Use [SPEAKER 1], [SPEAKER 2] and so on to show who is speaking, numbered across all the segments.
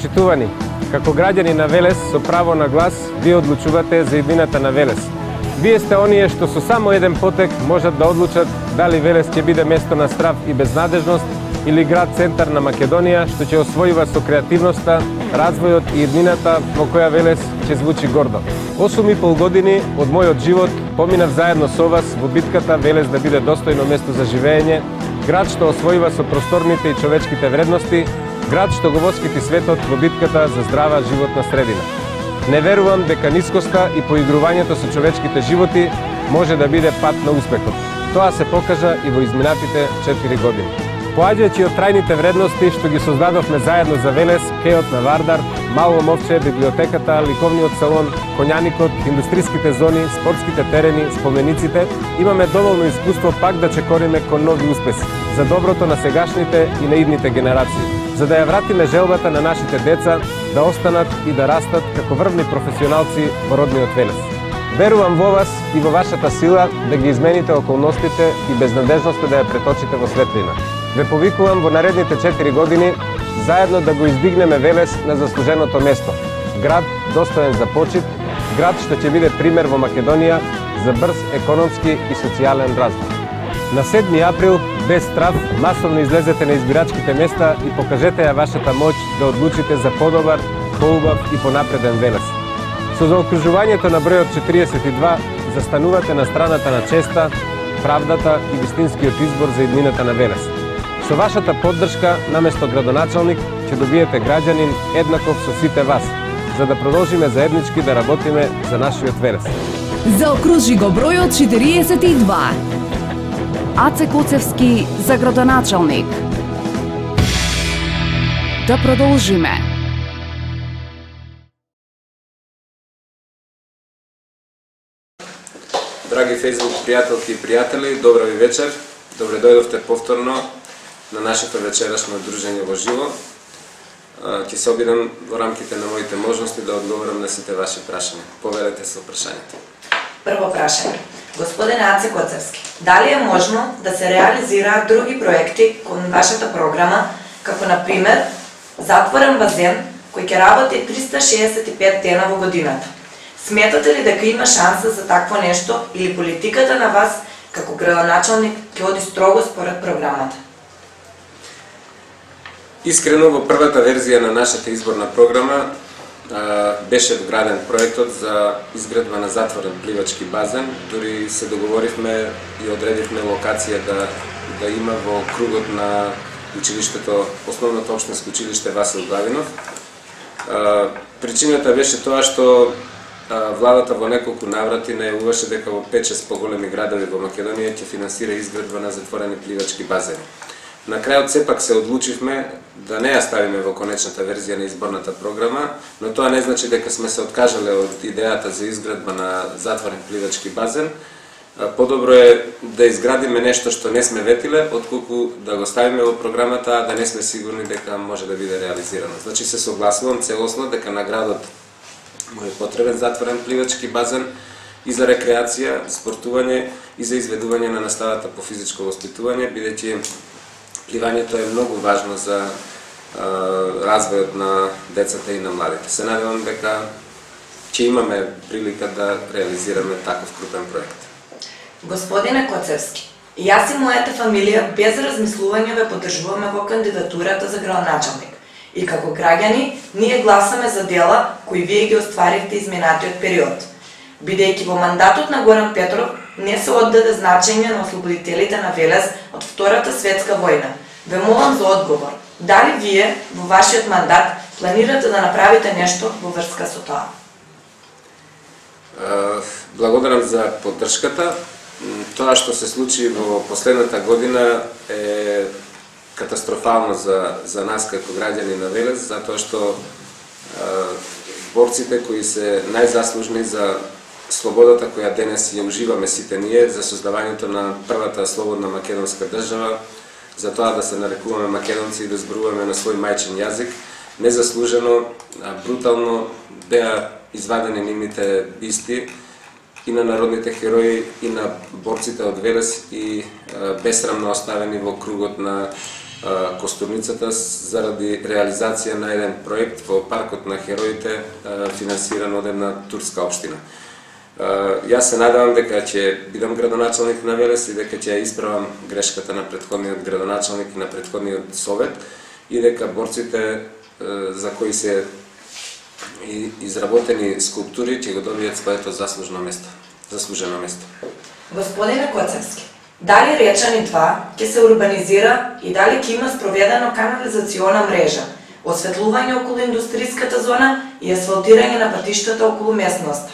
[SPEAKER 1] Почитувани, како граѓани на Велес со право на глас, вие одлучувате за иднината на Велес. Вие сте оние што со само еден потек можат да одлучат дали Велес ќе биде место на страв и безнадежност или град центар на Македонија што ќе освојува со креативноста, развојот и иднината во која Велес ќе звучи гордо. 8,5 години од мојот живот поминав заедно со вас во битката Велес да биде достојно место за живење, град што освојува со просторните и човечките вредности, град што го воскити светот во битката за здрава животна средина. Не верувам дека нискоста и поигрувањето со човечките животи може да биде пат на успехот. Тоа се покажа и во изминатите 4 години. Поаѓајќи од трајните вредности што ги создадовме заедно за Велес, кејот на Вардар, Мало Мовче, библиотеката, ликовниот салон, коњаникот, индустриските зони, спортските терени, спомениците, имаме доволно искуство пак да чекориме кон нови успеси, за доброто на сегашните и на идните генерации, за да ја вратиме желбата на нашите деца да останат и да растат како врвни професионалци во родниот Велес. Верувам во вас и во вашата сила да ги измените околностите и безнадежноста да ја преточите во светлина. Ве повикувам во наредните 4 години заедно да го издигнеме Велес на заслуженото место. Град достоен за почит, град што ќе биде пример во Македонија за брз економски и социјален развој. На 7 април, без страв, масовно излезете на избирачките места и покажете ја вашата моќ да одлучите за подобар, поубав и понапреден Велес. Со заокружувањето на бројот 42 застанувате на страната на честа, правдата и вистинскиот избор за иднината на Велес. Со вашата поддршка, наместо градоначалник, ќе добиете граѓанин еднаков со сите вас, за да продолжиме заеднички да работиме за нашиот Велес.
[SPEAKER 2] Заокружи го бројот 42. Аце Коцевски за градоначалник. Да продолжиме.
[SPEAKER 1] Драги Facebook пријателки и пријатели, добра ви вечер. Добре дојдовте повторно на нашето вечерашно дружење во живо. Ќе се обидам во рамките на моите можности да одговорам на сите ваши прашања. Повелете се прашањето.
[SPEAKER 3] Прво прашање. Господине Аце Коцевски, дали е можно да се реализираат други проекти кон вашата програма, како на пример затворен базен кој ќе работи 365 дена во годината? Сметате ли дека има шанса за такво нешто или политиката на вас како градоначалник ќе оди строго според програмата?
[SPEAKER 1] Искрено, во првата верзија на нашата изборна програма беше вграден проектот за изградба на затворен пливачки базен. Дури се договоривме и одредивме локација да има во кругот на училиштето, основното општинско училиште Васил Главинов. Причината беше тоа што владата во неколку наврати најавуваше дека во 5-6 поголеми градови во Македонија ќе финансира изградба на затворени пливачки базени. На крајот сепак се одлучивме да не ја ставиме во конечната верзија на изборната програма, но тоа не значи дека сме се откажале од идејата за изградба на затворен пливачки базен. Подобро е да изградиме нешто што не сме ветиле, отколку да го ставиме во програмата, а да не сме сигурни дека може да биде реализирано. Значи се согласувам целосно дека на градот му е потребен затворен пливачки базен и за рекреација, спортување и за изведување на наставата по физичко воспитување, бидејќи пливањето е многу важно за развојот на децата и на младите. Се надевам дека ќе имаме прилика да реализираме таков крупен проект.
[SPEAKER 3] Господине Коцевски, јас и мојата фамилија без размислување ве поддржуваме во кандидатурата за градоначалник. И како граѓани, ние гласаме за дела кои вие ги остваривте изминатиот период. Бидејќи во мандатот на Горан Петров не се оддаде значење на ослободителите на Велес од Втората светска војна. Ве молам за одговор. Дали вие во вашиот мандат планирате да направите нешто во врска со тоа?
[SPEAKER 1] Благодарам за поддршката. Тоа што се случи во последната година е катастрофално за нас како граѓани на Велес, затоа што борците кои се најзаслужни за слободата која денес ја уживаме сите ние, за создавањето на првата слободна македонска држава, за тоа да се нарекуваме македонци и да зборуваме на свој мајчин јазик, незаслужено, брутално беа извадени нивните бисти и на народните херои и на борците од Велес и бесрамно оставени во кругот на Костурницата заради реализација на еден проект во паркот на Хероите, финансиран од една турска општина. Јас се надевам дека ќе бидам градоначалник на Велес и дека ќе ја исправам грешката на претходниот градоначалник и на претходниот совет и дека борците за кои се изработени скулптури ќе го добијат своето заслужено место.
[SPEAKER 3] Господине Коцевски, дали Речани 2 ќе се урбанизира и дали ќе има спроведено канализациона мрежа, осветлување околу индустријската зона и асфалтирање на патиштата околу местноста?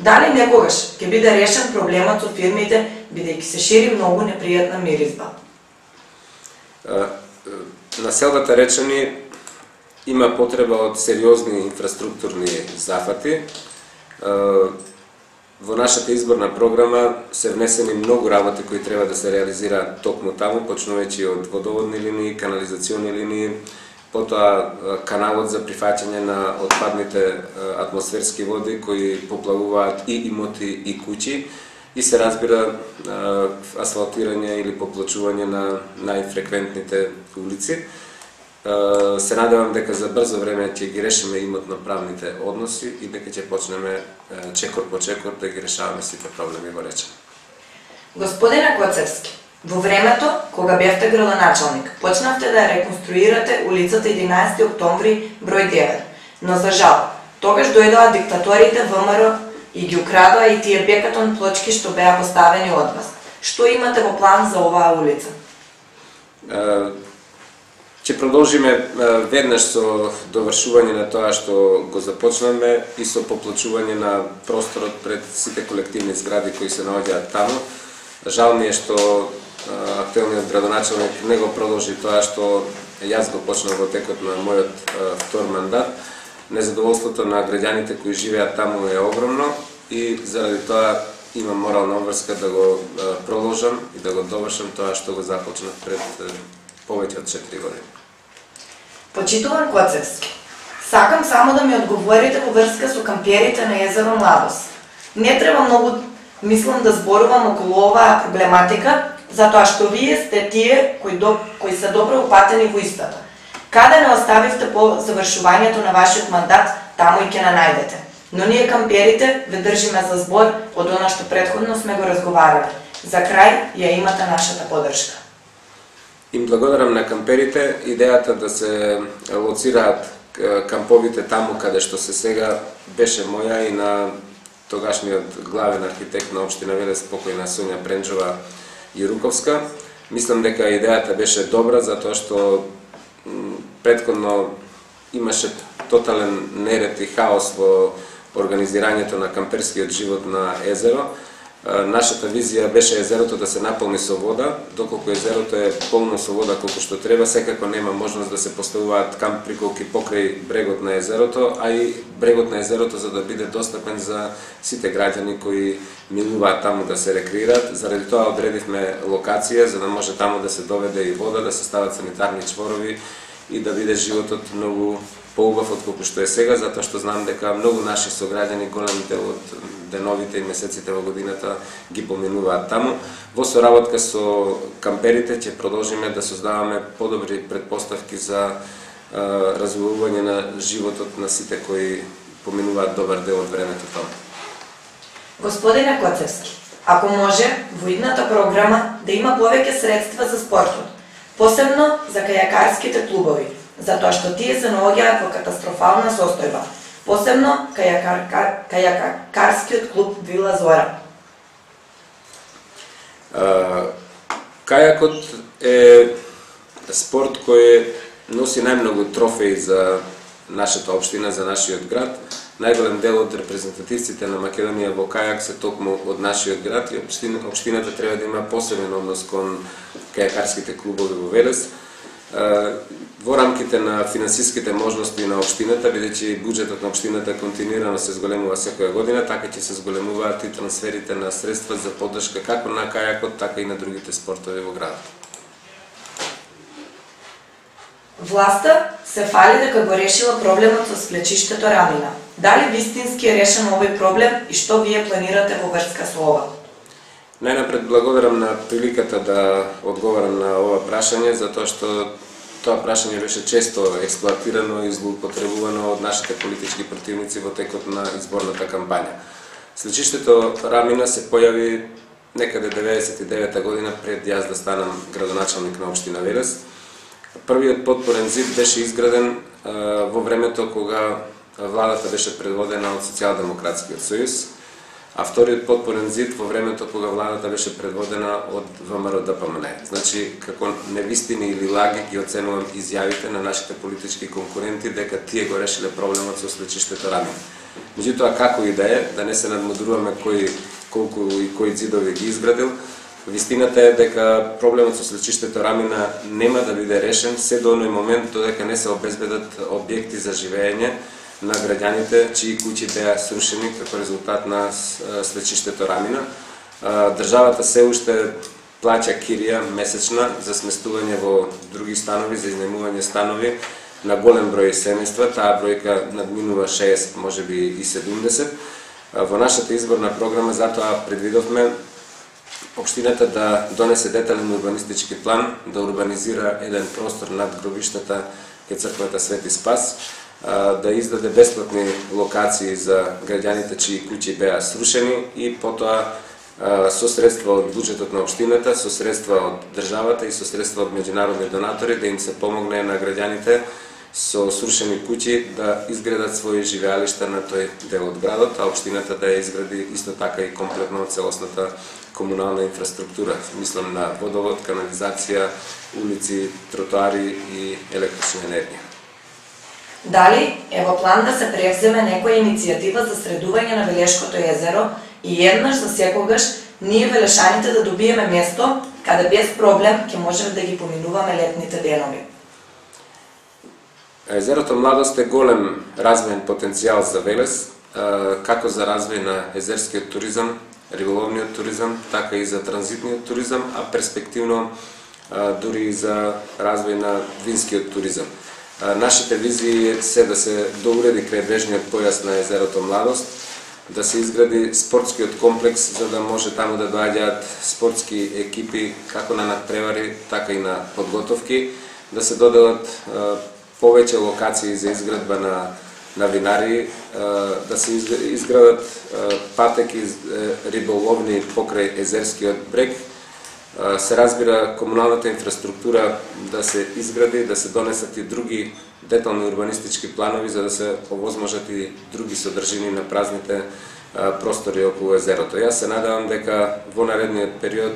[SPEAKER 3] Дали некогаш ќе биде решен проблемот со фирмите, бидејќи се шири многу непријатна миризба?
[SPEAKER 1] Населбата Речани има потреба од сериозни инфраструктурни зафати. Во нашата изборна програма се внесени многу работи кои треба да се реализираат токму таму, почнувајќи од водоводни линии, канализациони линии, потоа каналот за прифаќање на отпадните атмосферски води кои поплавуваат и имоти и куќи и се разбира асфалтирање или поплачување на најфреквентните улици. Се надевам дека за брзо време ќе ги решиме имотно-правните односи и дека ќе почнеме чекор по чекор да ги решаваме сите проблеми во Речани.
[SPEAKER 3] Господине Коцевски, во времето кога бевте градоначалник, почнавте да реконструирате улицата 11 октомври број 9, но за жал, тогаш дојдоа диктаторите ВМРО и ги украдоа и тие бекатон плочки што беа поставени од вас. Што имате во план за оваа улица?
[SPEAKER 1] Ќе продолжиме веднаш со довршување на тоа што го започнаме и со поплачување на просторот пред сите колективни згради кои се наоѓаат таму. Жал ми е што актуелниот градоначалник не го продолжи тоа што јас го почнав во текот на мојот втор мандат. Незадоволството на граѓаните кои живеат таму е огромно и заради тоа имам морална обврска да го продолжам и да го довршам тоа што го започнав пред повеќе од 4 години.
[SPEAKER 3] Почитуван Коцевски, сакам само да ми одговорите во врска со камперите на езеро Младост. Не треба многу, мислам, да зборувам околу оваа проблематика, затоа што вие сте тие кои се добро упатени во истата. Каде не оставивте по завршувањето на вашиот мандат, таму и ќе на најдете. Но ние камперите ве држиме за збор од она што претходно сме го разговарали. За крај ја имате нашата поддршка.
[SPEAKER 1] Им благодарам на камперите. Идејата да се лоцираат камповите таму каде што се сега беше моја и на тогашниот главен архитект на општина Велес, покојна Сонја Пренџова Јуруковска. Мислам дека идејата беше добра затоа што претходно имаше тотален неред и хаос во организирањето на камперскиот живот на езеро. Нашата визија беше езерото да се наполни со вода, доколку езерото е полно со вода колку што треба, секако нема можност да се поставуваат камп приколки покрај брегот на езерото, а и брегот на езерото за да биде достапен за сите граѓани кои милуваат таму да се рекреираат. Заради тоа одредивме локација за да може таму да се доведе и вода, да се стават санитарни чворови и да биде животот многу поубав од колку што е сега, затоа што знам дека многу наши сограѓани голем дел од деновите и месеците во годината ги поминуваат таму. Во соработка со камперите ќе продолжиме да создаваме подобри предпоставки за развивување на животот на сите кои поминуваат добар дел од времето таму.
[SPEAKER 3] Господине Коцевски, ако може во идната програма да има повеќе средства за спортот, посебно за кајакарските клубови, затоа што тие се наоѓаат во катастрофална состојба, посебно кајакарскиот клуб Вила Зора.
[SPEAKER 1] Кајакот е спорт кој носи најмногу трофеи за нашата општина, за нашиот град. Најголем дел од репрезентативците на Македонија во кајак се токму од нашиот град и општината треба да има посебен однос кон кајакарските клубови во Велес. Во рамките на финансиските можности на општината, бидејќи буџетот на општината континуирано се зголемува секоја година, така ќе се зголемуваат и трансферите на средства за поддршка како на кајакот, така и на другите спортови во градот.
[SPEAKER 3] Власта се фали дека го решила проблемот со сплечиштето Рамина. Дали вистински е решен овој проблем и што вие планирате во врска со ова?
[SPEAKER 1] Најнапред благодарам на приликата да одговарам на ова прашање, затоа што тоа прашање беше често експлоатирано и злоупотребувано од нашите политички противници во текот на изборната кампања. Сличиштето Рамина се појави некаде 99-та година пред јас да станам градоначалник на општина Велес. Првиот потпорен зид беше изграден во времето кога владата беше предводена од Социјалдемократскиот сојуз, а вториот потпорен зид во времето кога владата беше предводена од ВМРО-ДПМН. Значи, како невистини или лаги ги оценувам изјавите на нашите политички конкуренти дека тие го решиле проблемот со сличиштето Рамин. Меѓутоа, како и да не се надмудруваме кој колку и кои зидови ги изградил, вистината е дека проблемот со сличиштето Рамина нема да биде решен се до оној момент додека не се обезбедат објекти за живење на граѓаните чии куќи беа срушени како резултат на сличиштето Рамина. Државата се уште плаќа кирија месечна за сместување во други станови, за изнајмување станови на голем број семејства, таа бројка надминува 60, можеби и 70. Во нашата изборна програма затоа предвидовме општината да донесе детален урбанистички план, да урбанизира еден простор над гробиштата кај црквата Свети Спас, да издаде бесплатни локации за граѓаните чии куќи беа срушени и потоа со средства од буџетот на општината, со средства од државата и со средства од меѓународни донатори да им се помогне на граѓаните со срушени куќи да изградат своји живеалишта на тој дел од градот, а општината да ја изгради исто така и комплетно целосната комунална инфраструктура. Мислам на водовод, канализација, улици, тротоари и електрична енергија.
[SPEAKER 3] Дали е во план да се превземе некоја иницијатива за средување на Велешкото езеро и еднаш за секогаш ние велешаните да добиеме место каде без проблем ќе можеме да ги поминуваме летните денови?
[SPEAKER 1] Езерото Младост е голем развоен потенцијал за Велес, како за развој на езерскиот туризам, риболовниот туризам, така и за транзитниот туризам, а перспективно дури и за развој на винскиот туризам. Нашите визии се да се доуреди крајбрежниот појас на езерото Младост, да се изгради спортскиот комплекс за да може таму да доаѓаат спортски екипи како на надпревари, така и на подготовки, да се доделат повеќе локации за изградба на винари, да се изградат патеки риболовни покрај езерскиот брег, се разбира комуналната инфраструктура да се изгради, да се донесат и други детални урбанистички планови за да се овозможат и други содржини на празните простори околу езерото. Јас се надевам дека во наредниот период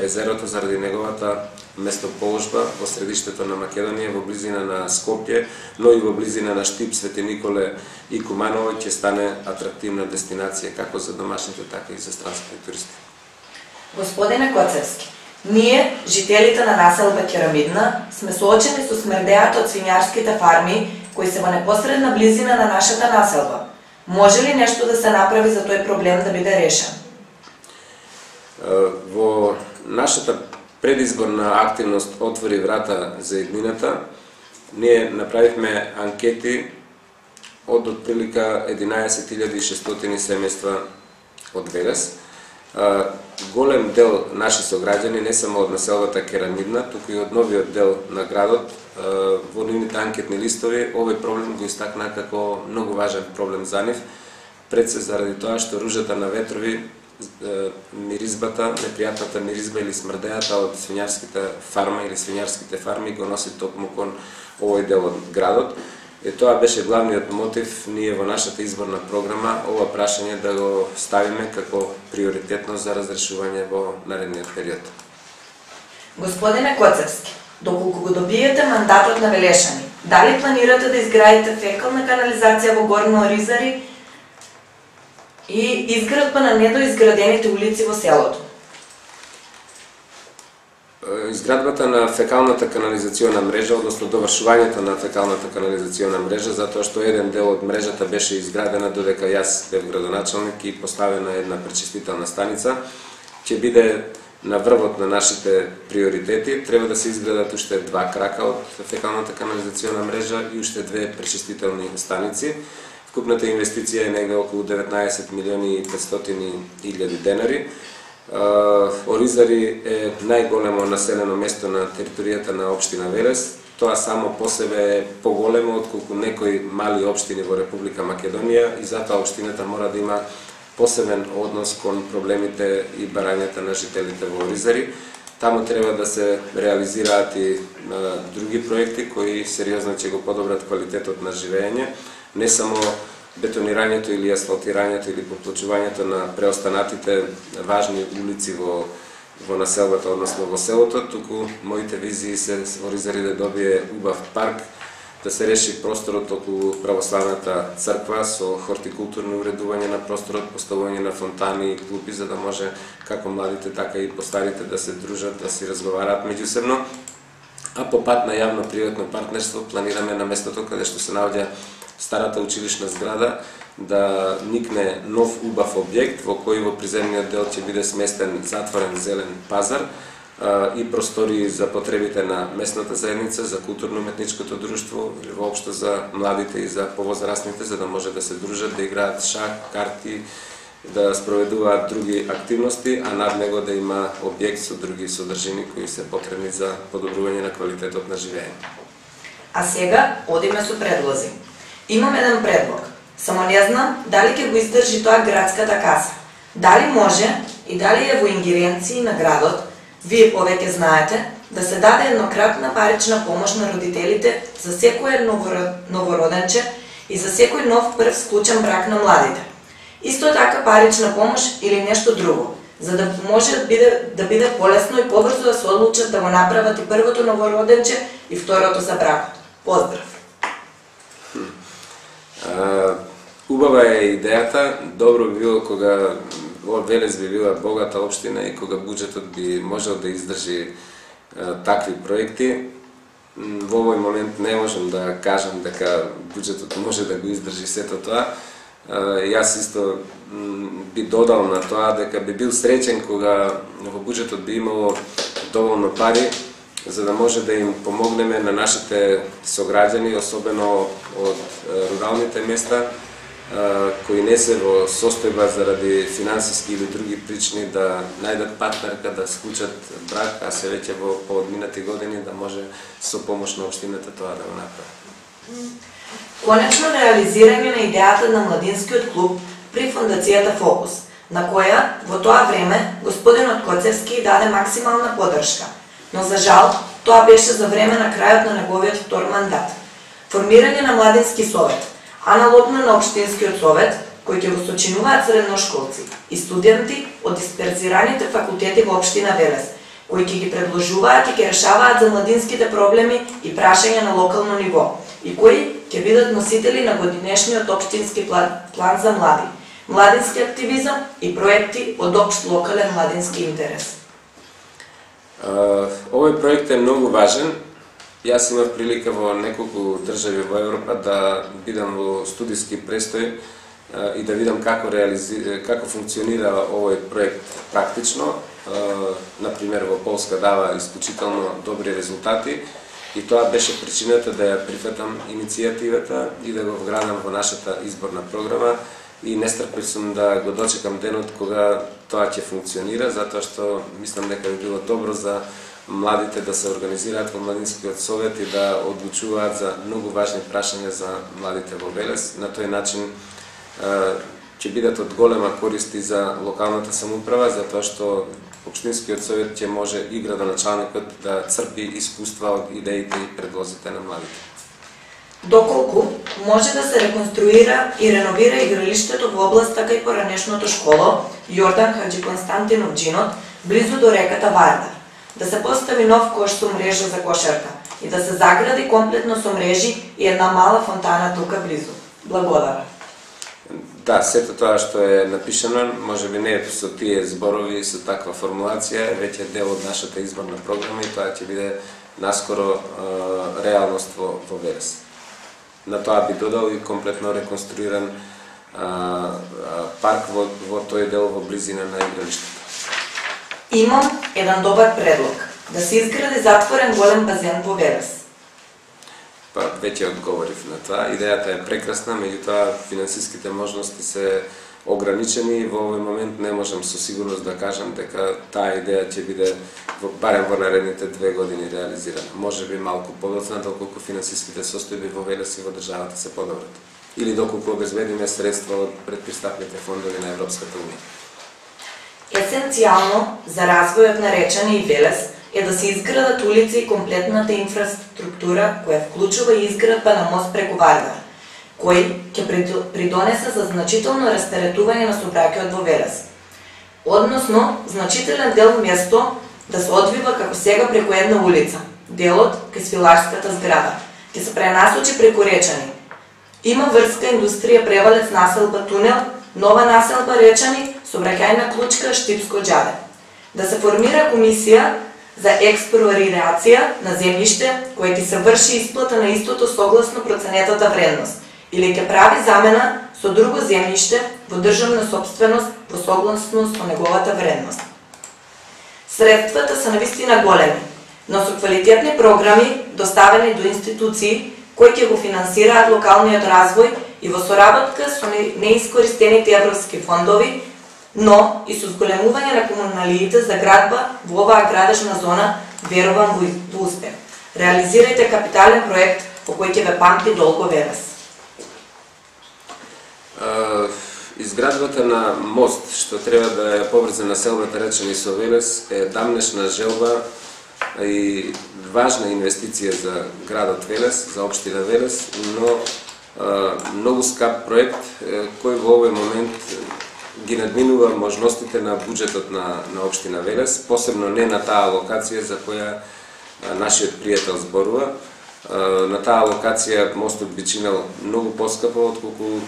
[SPEAKER 1] езерото заради неговата местоположба во средиштето на Македонија, во близина на Скопје, но и во близина на Штип, Свети Николе и Куманово ќе стане атрактивна дестинација како за домашните, така и за странските туристи.
[SPEAKER 3] Господине Коцевски, ние, жителите на населба Керамидна, сме соочени со смрдејата од свињарските фарми кои се во непосредна близина на нашата населба. Може ли нешто да се направи за тој проблем да биде решен?
[SPEAKER 1] Во нашата предизборна активност Отвори врата за иднината, ние направивме анкети од отприлика 11.600 семејства од Велес. Голем дел наши сограѓани, не само од населбата Керамидна, туку и од новиот дел на градот, во нивните анкетни листови, овој проблем го истакна како многу важен проблем за нив, пред се заради тоа што ружата на ветрови, миризбата, непријатната миризба или смрдејата од свињарските фарма или свињарските фарми го носи токму кон овој дел од градот. И тоа беше главниот мотив ние во нашата изборна програма ова прашање да го ставиме како приоритетно за разрешување во наредниот период.
[SPEAKER 3] Господине Коцевски, доколку го добиете мандатот на Велешани, дали планирате да изградите фекална канализација во Горно Оризари и изградба на недоизградените улици во селото?
[SPEAKER 1] Изградбата на фекалната канализациона мрежа, односно довршувањето на фекалната канализациона мрежа, затоа што еден дел од мрежата беше изградена додека јас бев градоначалник и поставена една пречистителна станица, ќе биде на врвот на нашите приоритети. Треба да се изградат уште 2 крака од фекалната канализациона мрежа и уште 2 пречистителни станици. Вкупната инвестиција е негде околу 19 милиони и 500 илјади денари. Оризари е најголемо населено место на територијата на општина Велес. Тоа само по себе е поголемо отколку некои мали општини во Република Македонија и затоа општината мора да има посебен однос кон проблемите и барањата на жителите во Оризари. Таму треба да се реализираат и други проекти кои сериозно ќе го подобрат квалитетот на живење, не само бетонирањето или асфалтирањето или поплочувањето на преостанатите важни улици во населбата, односно во селото, туку моите визии се Оризари да добие убав парк, да се реши просторот околу православната црква со хортикултурно уредување на просторот, поставување на фонтани и клупи, за да може како младите, така и постарите да се дружат, да си разговараат меѓусебно. А по пат на јавно-приватно партнерство планираме на местото каде што се наоѓа старата училишна зграда да никне нов убав објект во кој во приземниот дел ќе биде сместен затворен зелен пазар и простори за потребите на местната заедница, за културно-уметничкото друштво или воопшто за младите и за повозрастните, за да може да се дружат, да играат шах, карти, да спроведуваат други активности, а над него да има објект со други содржини кои се потребни за подобрување на квалитетот на живење.
[SPEAKER 3] А сега одиме со предлози. Имам еден предлог, само не знам дали ќе го издржи тоа градската каса. Дали може и дали е во ингеренции на градот, вие повеќе знаете, да се даде еднократна парична помош на родителите за секој новороденче и за секој нов прв склучен брак на младите. Исто така парична помош или нешто друго, за да може да биде полесно и побрзо да се одлучат да го направат и првото новороденче и второто за бракот. Поздрав!
[SPEAKER 1] Убава е идејата, добро би било кога Велес би била богата општина и кога буџетот би можел да издржи такви проекти. Во овој момент не можам да кажам дека буџетот може да го издржи сето тоа. Јас исто би додал на тоа дека би бил среќен кога во буџетот би имало доволно пари за да може да им помогнеме на нашите сограѓани, особено од руралните места, кои не се во состојба заради финансиски или други причини да најдат партнерка да склучат брак, а се веќе во поодминати години да може со помош на општината тоа да го направи.
[SPEAKER 3] Конечно реализирање на идејата на младинскиот клуб при фондацијата Фокус, на која во тоа време господинот Коцевски даде максимална поддршка, но за жал тоа беше за време на крајот на неговиот втор мандат. Формирање на младински совет, аналогно на општинскиот совет, кој ќе го сочинуваат средношколци и студенти од дисперзираните факултети во општина Велес, кои ќе ги предложуваат и ќе решаваат за младинските проблеми и прашања на локално ниво, и кои ќе бидат носители на годинешниот општински план за млади, младински активизам и проекти од општ локален младински интерес.
[SPEAKER 1] Овој проект е многу важен. Јас имав прилика во неколку држави во Европа да бидам во студиски престој и да видам како функционира овој проект практично. Например, во Полска дава исклучително добри резултати и тоа беше причината да ја прифатам иницијативата и да го вградам во нашата изборна програма. И нестрплив сум да го дочекам денот кога тоа ќе функционира, затоа што мислам дека би било добро за младите да се организираат во младинскиот совет и да одлучуваат за многу важни прашања за младите во Велес. На тој начин ќе бидат од голема користи за локалната самоуправа, затоа што општинскиот совет ќе може и градоначалникот да црпи искуства од идеите и предлозите на младите.
[SPEAKER 3] Доколку може да се реконструира и реновира игралиштето во областа кај поранешното школо Јордан Хаджи Константинов Джинот, близу до реката Вардар, да се постави нов кош со мрежа за кошарка и да се загради комплетно со мрежи и една мала фонтана тука близу. Благодарам.
[SPEAKER 1] Да, сето тоа што е напишано, можеби не е со тие зборови и со таква формулација, веќе е дел од нашата изборна програма и тоа ќе биде наскоро реалност во Велес. На тоа би додал и комплетно реконструиран парк во тој дел во близина на игралиштето.
[SPEAKER 3] Имам еден добар предлог, да се изгради затворен голем базен во Велес.
[SPEAKER 1] Веќе одговорив на тоа. Идејата е прекрасна, меѓутоа финансиските можности се ограничени и во овој момент не можам со сигурност да кажам дека таа идеја ќе биде барем во наредните 2 години реализирана. Може би малку подоцна доколку финансиските состојби во Велес и во државата се подобрат. Или доколку обезбедиме средства од предпристапните фондови на Европската унија.
[SPEAKER 3] Есенцијално за развојот на Речани и Велес е да се изградат улици и комплетната инфраструктура која вклучува и изградба на мост преку Вардар, кој ќе придонесе за значително растаретување на сообраќајот во Велес. Односно, значителен дел место да се одвива како сега преку една улица, делот кај свиларската зграда, ќе се пренасочи преку Речани. Има врска индустрија Превалец населба Тунел, нова населба Речани, сообраќајна клучка Штипско џабе. Да се формира комисија за експроприација на земјиште кој ќе се врши исплата на истото согласно проценетата вредност или ќе прави замена со друго земјиште во државна сопственост во согласно со неговата вредност. Средствата се навистина големи, но со квалитетни програми доставени до институции кои ќе го финансираат локалниот развој и во соработка со неискористените европски фондови, но и со зголемување на комуналиите за градба во оваа градежна зона, верувам во успех. Реализирајте капитален проект по кој ќе ве памти долго Велес.
[SPEAKER 1] Изградбата на мост, што треба да ја поврзе населбата Речани со Велес, е дамнешна желба и важна инвестиција за градот Велес, за општина Велес, но многу скап проект кој во овој момент ги надминува можностите на буџетот на општина Велес, посебно не на таа локација за која нашиот пријател зборува. На таа локација мостот би чинел многу поскапо отколку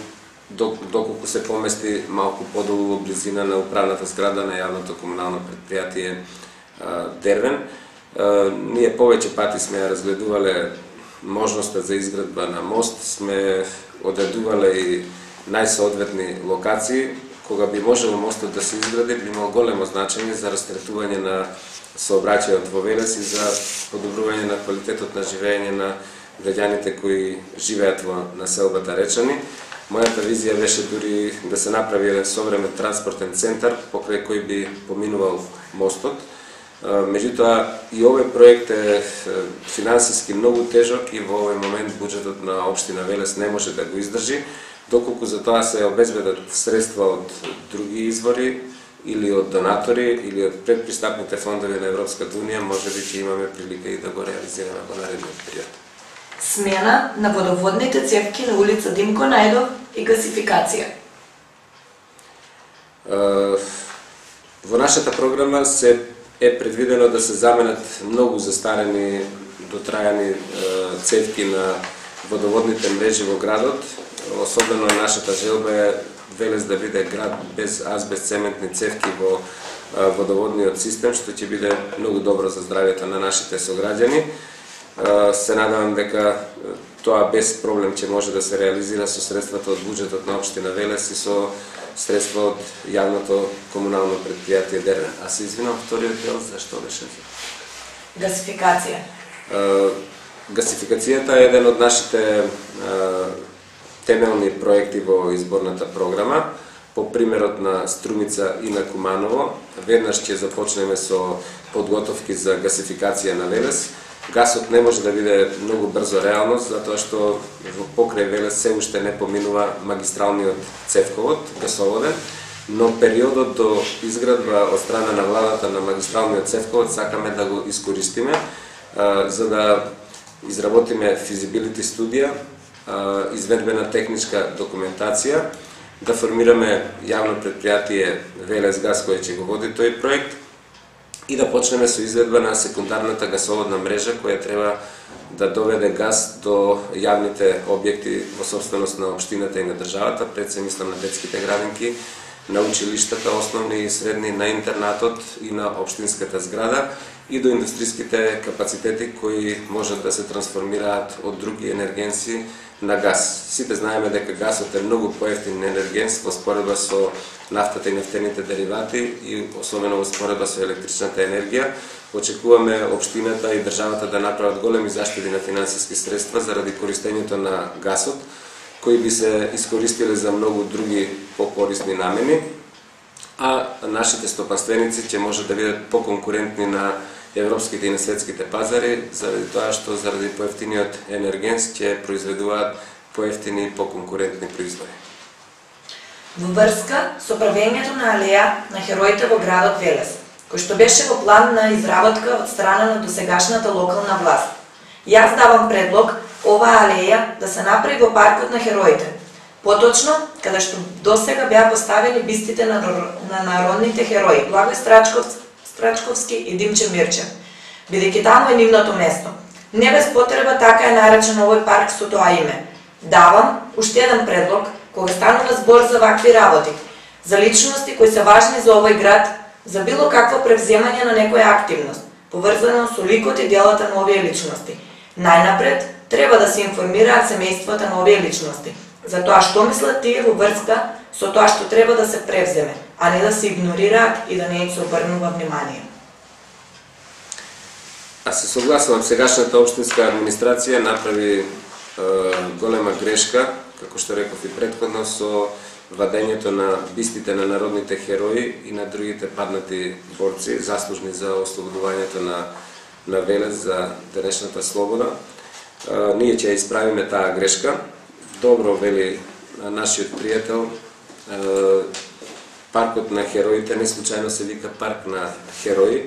[SPEAKER 1] доколку се помести малку подолу во близина на управната зграда на јавното комунално предпријатие Дервен. Ние повеќе пати сме ја разгледувале можноста за изградба на мост, сме одредувале и најсоодветни локации. Кога би можело мостот да се изгради, би имал големо значење за растретување на сообраќајот во Велес и за подобрување на квалитетот на живење на граѓаните кои живеат во населбата Речани. Мојата визија беше дури да се направи еден современ транспортен центар покрај кој би поминувал мостот. Меѓутоа, и овој проект е финансиски многу тежок и во овој момент буџетот на општина Велес не може да го издржи, доколку за тоа се обезбедат средства од други извори или од донатори или од предпристапните фондови на Европската унија, може би ќе имаме прилика и да го реализираме во наредниот период.
[SPEAKER 3] Смена на водоводните цевки на улица Димко Најдов и гасификација.
[SPEAKER 1] Во нашата програма е предвидено да се заменат многу застарени, дотрајани цевки на водоводните мрежи во градот. Особено нашата желба е Велес да биде град без азбест-цементни цевки во водоводниот систем, што ќе биде многу добро за здравјето на нашите сограѓани. Се надевам дека тоа без проблем ќе може да се реализира со средствата од буџетот на општина Велес и со средства од јавното комунално предпријатие Дервен. А се извинам, вториот дел зашто беше?
[SPEAKER 3] Гасификација.
[SPEAKER 1] Гасификацијата е еден од нашите темелни проекти во изборната програма. По примерот на Струмица и на Куманово, веднаш ќе започнеме со подготовки за гасификација на Велес. Гасот не може да биде многу брзо реалност, затоа што во покрај Велес се уште не поминува магистралниот цевковод, гасоводен, но периодот до изградба од страна на владата на магистралниот цевковод сакаме да го искористиме, за да изработиме физибилити студија, изведбена техничка документација, да формираме јавно предпријатие Велес Гас кој ќе го води тој проект и да почнеме со изведба на секундарната гасоводна мрежа која треба да доведе газ до јавните објекти во собственост на општината и на државата, пред се мислам на детските градинки, на училиштата, основни и средни, на интернатот и на општинската зграда и до индустриските капацитети кои можат да се трансформираат од други енергенси на газ. Сите знаеме дека газот е многу поевтин енергенс во споредба со нафтата и нефтените деривати и особено во споредба со електричната енергија. Очекуваме општината и државата да направат големи заштеди на финансиски средства заради користењето на газот, кои би се искористиле за многу други по-корисни намени, а нашите стопанственици ќе може да бидат по-конкурентни на европските и на светските пазари, заради тоа што заради поевтиниот енергенс ќе произведуваат поевтини и по-конкурентни производи.
[SPEAKER 3] Во врска со правењето на алеја на хероите во градот Велес, кој што беше во план на изработка од страна на досегашната локална власт. Јас давам предлог оваа алеја да се направи во паркот на хероите, поточно каде што досега беа поставени бистите на народните херои Благој Страчковски и Димче Мирчев, бидејќи таму е нивното место. Не без потреба така е наречен овој парк со тоа име. Давам уште еден предлог кога станува збор за вакви работи, за личности кои се важни за овој град, за било какво превземање на некоја активност, поврзано со ликот и делата на овие личности. Најнапред треба да се информираат семејствата на овие личности за тоа што мислат тие во врска со тоа што треба да се превземе, а не да се игнорираат и да не им се обрнува внимание.
[SPEAKER 1] Аз се согласувам, сегашната општинска администрација направи голема грешка, како што реков и претходно, со вадењето на бистите на народните херои и на другите паднати борци, заслужни за ослободувањето на Велес за денешната слобода. Ние ќе исправиме таа грешка. Добро вели нашиот пријател, паркот на хероите не случајно се вика парк на херои.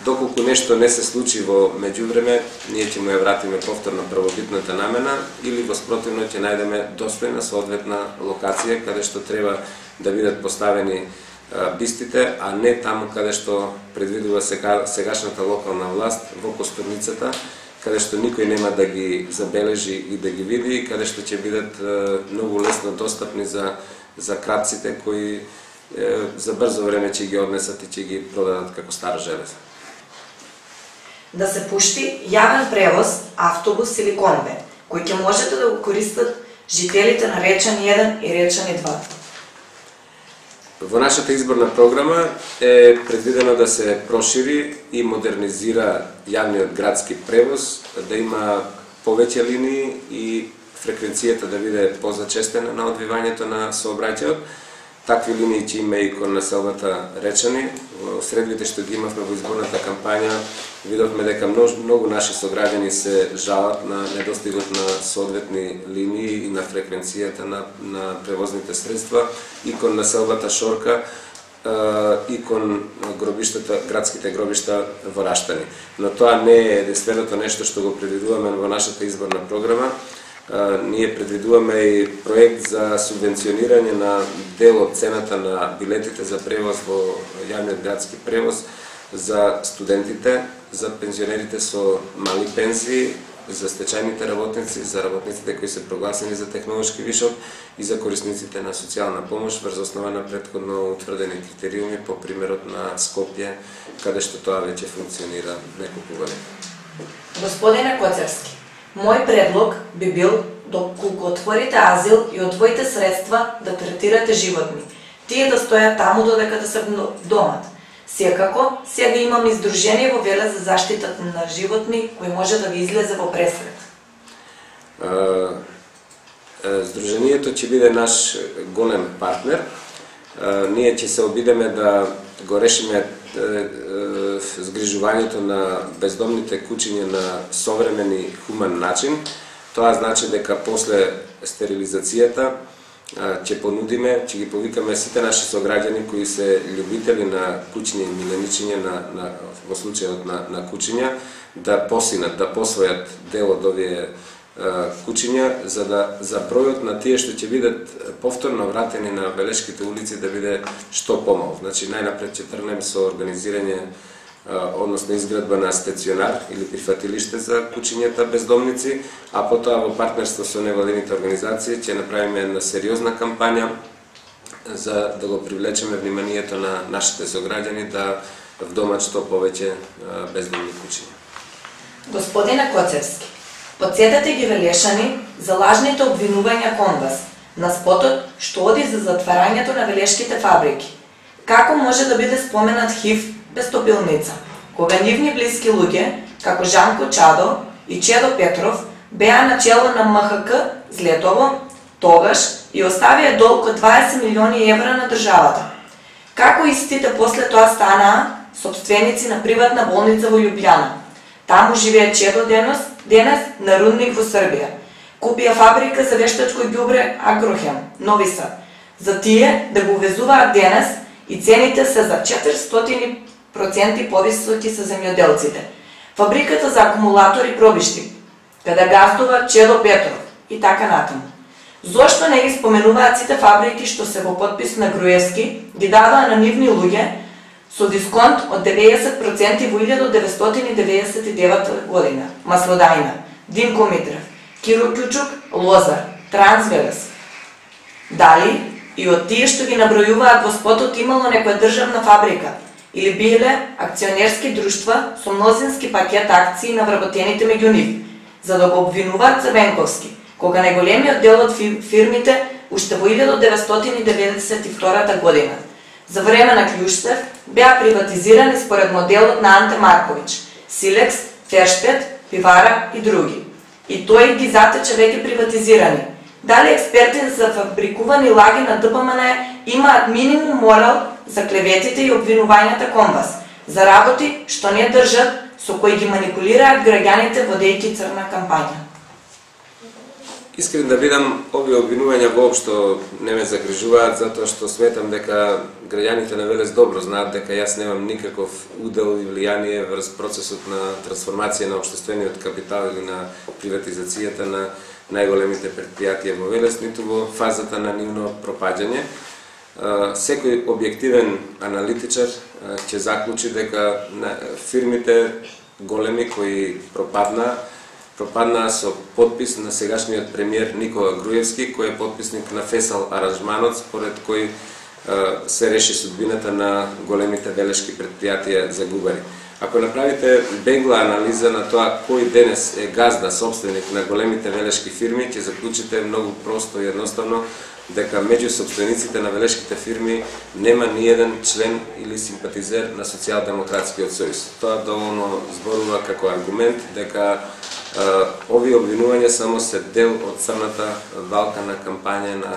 [SPEAKER 1] Доколку нешто не се случи во меѓувреме, ние ќе му ја вратиме повторно првобитната намена или во спротивно ќе најдеме достојна соодветна локација каде што треба да бидат поставени бистите, а не таму каде што предвидува сегашната локална власт во Костурницата, каде што никој нема да ги забележи и да ги види, и каде што ќе бидат многу лесно достапни за крадците кои за брзо време ќе ги однесат и ќе ги продадат како старо железо.
[SPEAKER 3] Да се пушти јавен превоз, автобус или конвој, кој ќе можете да го користат жителите на Речани 1 и Речани 2.
[SPEAKER 1] Во нашата изборна програма е предвидено да се прошири и модернизира јавниот градски превоз, да има повеќе линии и фреквенцијата да биде позачестена на одвивањето на сообраќајот. Такви линии ќе има и кон населбата Речани. Во средбите што ги имавме во изборната кампања, видовме дека многу наши сограѓани се жалат на недостигот на соодветни линии и на фреквенцијата на превозните средства и кон населбата Шорка и кон градските гробишта во Раштани. Но тоа не е единственото нешто што го предвидуваме во нашата изборна програма. Ние предвидуваме и проект за субвенционирање на дел од цената на билетите за превоз во јавниот градски превоз за студентите, за пензионерите со мали пензии, за стечајните работници, за работниците кои се прогласени за технолошки вишок и за корисниците на социјална помош врз основа на претходно утврдени критериуми по примерот на Скопје, каде што тоа веќе функционира неколку години.
[SPEAKER 3] Господине Коцевски, мој предлог би бил доколку отворите азил и од твоите средства да третирате животни, тие да стојат таму додека да се домат. Секако, сега имам издружение во Велес за заштитата на животни кој може да ви излезе во пресрет.
[SPEAKER 1] Сдруженијето ќе биде наш голем партнер. Ние ќе се обидеме да го решиме згрижувањето на бездомните кучиња на современ и хуман начин. Тоа значи дека после стерилизацијата ќе понудиме, ќе ги повикаме сите наши сограѓани кои се љубители на кучиња и миленичиња во случајот на кучиња да посинат, да посвојат дел од овие кучиња за бројот на тие што ќе бидат повторно вратени на Велешките улици да биде што помал. Значи најнапред ќе тргнеме со организирање односно изградба на стационар или прифатилиште за кучињата бездомници, а потоа во партнерство со невладините организации ќе направиме една сериозна кампања за да го привлечеме вниманието на нашите сограѓани да вдомат што повеќе бездомни кучиња.
[SPEAKER 3] Господине Коцевски, подсетете ги Велешани за лажните обвинувања кон вас на спотот што оди за затварањето на велешките фабрики. Како може да биде споменат ХИВ без топилница, кога нивни блиски луѓе, како Жанко Чадо и Чедо Петров, беа начело на МХК Злетово, тогаш и оставија долг од 20 милиони евра на државата. Како истите после тоа станаа сопственици на приватна болница во Љубљана. Таму живее чедо денес на рудник во Србија. Купија фабрика за вештачко ѓубре Агрохем, Нови Сад. За тие да го увезуваат денес и цените се за 400% повисоки со земјоделците. Фабриката за акумулатори Пробишти, каде газдува Чедо Петров и така натаму. Зошто не ги споменуваат сите фабрики што се во подпис на Груевски, ги дадоа на нивни луѓе со дисконт од 90% во 1999 година? Маслодајна, Димко Митрев, Киро Кјучук, Лозар, Трансвелес. Дали и од тие што ги набројуваат во спотот имало некоја државна фабрика или биле акционерски друштва со мнозински пакет акции на вработените меѓу нив, за да го обвинуваат Црвенковски, кога најголемиот дел од фирмите уште во 1992 година, за време на Клjuštev, беа приватизирани според моделот на Анте Марковиќ, Силекс, Фершпет, Пивара и други. И тој ги затече веќе приватизирани. Дали експерти за фабрикувани лаги на ДПМН имаат минимум морал за клеветите и обвинувањата кон вас, за работи што не држат, со кои ги манипулираат граѓаните водејќи црна кампања?
[SPEAKER 1] Искрен да бидам, овие обвинувања воопшто не ме загрижуваат, затоа што сметам дека граѓаните на Велес добро знаат дека јас немам никаков удел и влијание врз процесот на трансформација на општествениот капитал или на приватизацијата на најголемите предпријатија во Велес, ниту во фазата на нивно пропаѓање. Секој објективен аналитичар ќе заклучи дека фирмите големи кои пропаднаа со подпис на сегашниот премиер Никола Груевски, кој е подписник на Фесал аранжманот, според кој се реши судбината на големите велешки предпријатија за губари. Ако направите бегла анализа на тоа кој денес е газда, собственик на големите велешки фирми, ќе заклучите многу просто и едноставно дека меѓу собствениците на велешките фирми нема ни еден член или симпатизер на Социјалдемократскиот сојуз. Тоа доволно зборува како аргумент дека овие обвинувања само се дел од црната валка на кампања на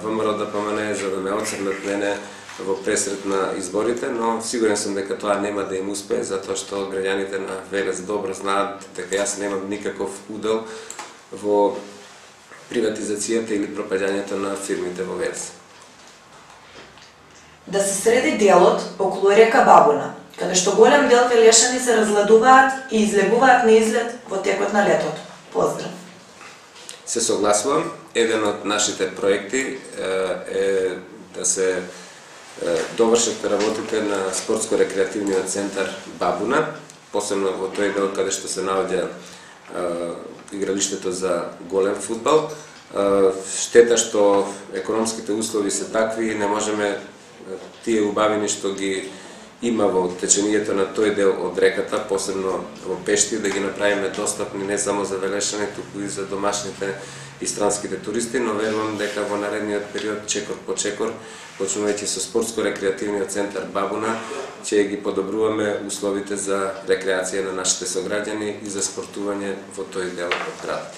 [SPEAKER 1] ВМРО-ДПМН за да ме оцрнат мене во пресрет на изборите, но сигурен сум дека тоа нема да им успее, затоа што граѓаните на Велес добро знаат дека јас немам никаков удел во приватизацијата или пропаѓањето на фирмите во Велес.
[SPEAKER 3] Да се среди делот околу река Бабуна, каде што голем дел велешани се разгладуваат и излегуваат на излет во текот на летото. Поздрав!
[SPEAKER 1] Се согласувам. Еден од нашите проекти е да се довршат работите на спортско-рекреативниот центар Бабуна, посебно во тој дел каде што се наоѓа игралиштето за голем фудбал. Штета што економските услови се такви и не можеме тие убавини што ги има во течението на тој дел од реката, посебно во Пешти, да ги направиме достапни не само за велешани, туку и за домашните и странските туристи, но верувам дека во наредниот период, чекор по чекор, почнувајќи со спортско-рекреативниот центар Бабуна, ќе ги подобруваме условите за рекреација на нашите сограѓани и за спортување во тој дел од градот.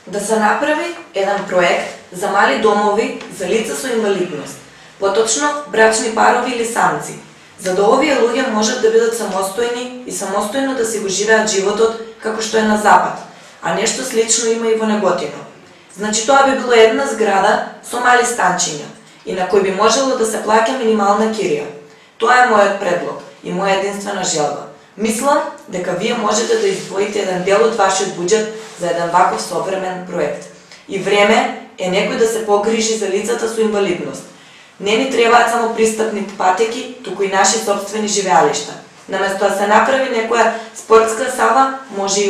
[SPEAKER 3] Да се направи еден проект за мали домови за лица со инвалидност, поточно брачни парови или самци, за да овие луѓе можат да бидат самостојни и самостојно да си го живеат животот како што е на Запад, а нешто слично има и во Неготино. Значи тоа би било една зграда со мали станчиња и на кој би можело да се плаќа минимална кирија. Тоа е мојот предлог и моја единствена желба. Мислам дека вие можете да издвоите еден дел од вашиот буџет за еден ваков современ проект. И време е некој да се погрижи за лицата со инвалидност. Не ни требаат само пристапни патеки, туку и наши собствени живеалишта. Наместо да се направи некоја спортска сала, може и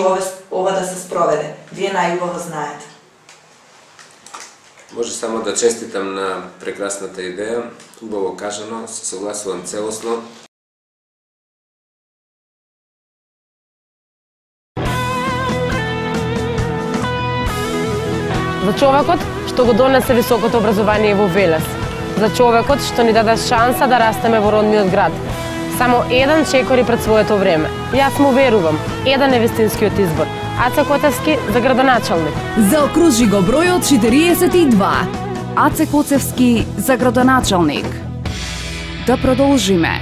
[SPEAKER 3] ова да се спроведе. Вие најубаво знаете.
[SPEAKER 1] Може само да честитам на прекрасната идеја, убаво кажано, се согласувам целосно.
[SPEAKER 4] За човекот што го донесе високото образование во Велес. За човекот што ни даде шанса да растеме во родниот град. Само еден чекори пред своето време. Јас му верувам. Еден е вистинскиот избор. Аце Коцевски за градоначалник.
[SPEAKER 2] Заокружи го бројот 42. Аце Коцевски за градоначалник. Да продолжиме.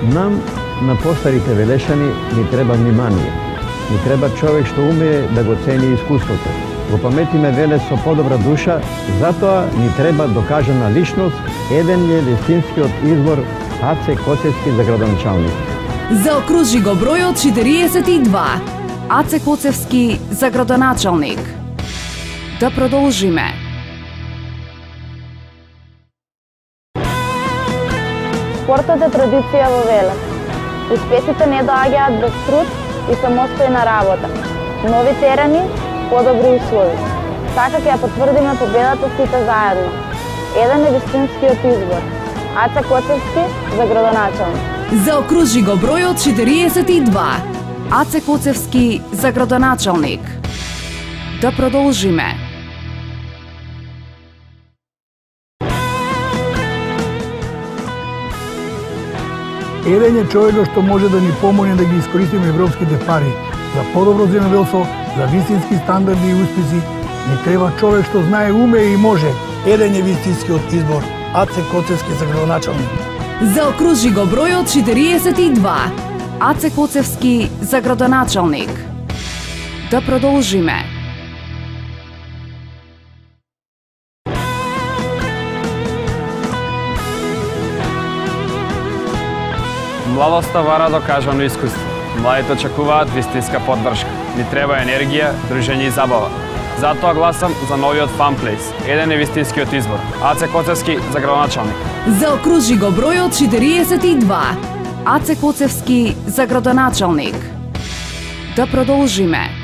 [SPEAKER 5] Нам, на постарите велешани, ни треба внимание. Ни треба човек што умее да го цени искуството. Го паметиме Велес со подобра душа, затоа ни треба докажана личност, еден е вистинскиот избор Аце Коцевски за градоначалник.
[SPEAKER 2] Заокружи го бројот 42. Аце Коцевски за градоначалник. Да продолжиме.
[SPEAKER 6] Спортот е традиција во Велес. Успесите не доаѓаат без труд и самостојна работа. Нови терени, подобри услови. Така ќе ја потврдиме победата сите заедно. Еден е вистинскиот избор. Аце Коцевски за градоначалник.
[SPEAKER 2] Заокружи го бројот 42. Аце Коцевски за градоначалник. Да продолжиме.
[SPEAKER 7] Еден е човекот што може да ни помогне да ги искористиме европските пари за подобро земјоделство, за вистински стандарди и успеси. Ни треба човек што знае, умее и може. Еден е вистинскиот избор. Аце Коцевски за градоначалник.
[SPEAKER 2] Заокружи го бројот 42. Аце Коцевски за градоначалник. Да продолжиме.
[SPEAKER 8] Младоста вара докажано искуство. Младите очекуваат вистинска поддршка. Ни треба енергија, дружење и забава. Затоа гласам за новиот Fun Place. Еден е вистинскиот избор. Аце Коцевски за градоначалник.
[SPEAKER 2] Заокружи го бројот 42. Аце Коцевски за градоначалник. Да продолжиме.